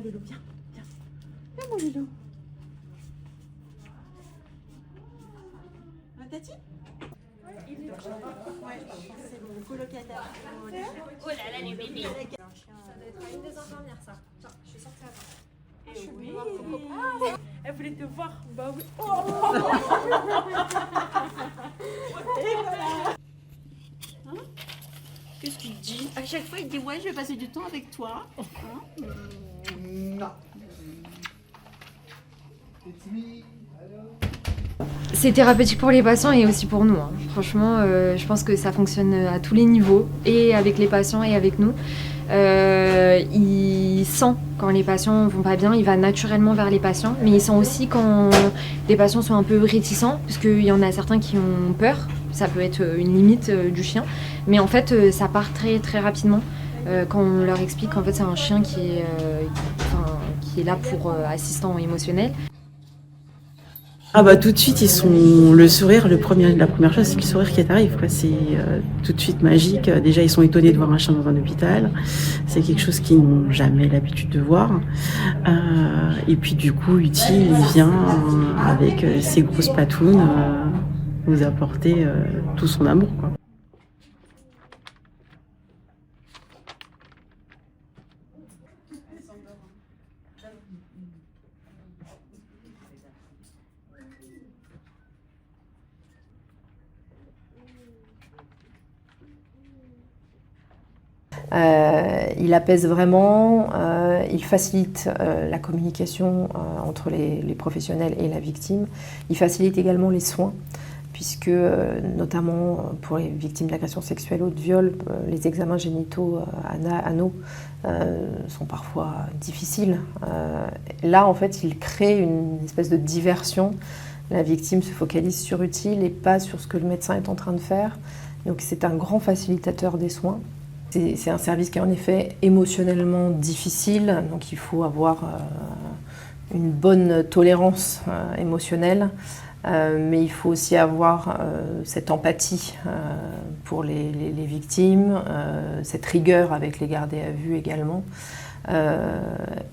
loulou, viens, viens. Viens mon loulou. Tati? Ouais, c'est mon colocataire. Oh là là, les bébés. Ça doit être une des infirmières, ça. Tiens, je suis sortie avant. Je suis venue voir ton copain. Elle voulait te voir. Bah oui. Oh hein? Qu'est-ce qu'il dit? À chaque fois, il dit ouais, je vais passer du temps avec toi. Hein? Non. C'est thérapeutique pour les patients et aussi pour nous. Hein. Franchement, je pense que ça fonctionne à tous les niveaux, et avec les patients et avec nous. Il sent quand les patients vont pas bien, il va naturellement vers les patients, mais il sent aussi quand les patients sont un peu réticents, parce qu'il y en a certains qui ont peur. Ça peut être une limite du chien, mais en fait, ça part très très rapidement. Quand on leur explique qu'en fait c'est un chien qui est là pour assistant émotionnel. Ah bah tout de suite ils sont le sourire, la première chose c'est le sourire qui arrive quoi. C'est tout de suite magique. Déjà ils sont étonnés de voir un chien dans un hôpital, c'est quelque chose qu'ils n'ont jamais l'habitude de voir. Et puis du coup Utile il vient avec ses grosses patounes nous apporter tout son amour quoi. Il apaise vraiment, il facilite la communication entre les professionnels et la victime. Il facilite également les soins, puisque notamment pour les victimes d'agressions sexuelles ou de viol, les examens génitaux anaux sont parfois difficiles. Là, en fait, il crée une espèce de diversion. La victime se focalise sur Utile et pas sur ce que le médecin est en train de faire. Donc c'est un grand facilitateur des soins. C'est un service qui est en effet émotionnellement difficile, donc il faut avoir une bonne tolérance émotionnelle, mais il faut aussi avoir cette empathie pour les victimes, cette rigueur avec les gardés à vue également,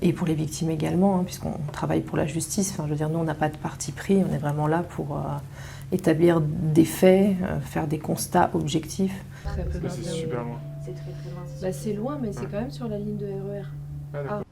et pour les victimes également, hein, puisqu'on travaille pour la justice. Enfin, je veux dire, nous on n'a pas de parti pris, on est vraiment là pour établir des faits, faire des constats objectifs. C'est super loin. C'est très très loin. C'est loin, mais c'est quand même sur la ligne de RER. Ah, d'accord.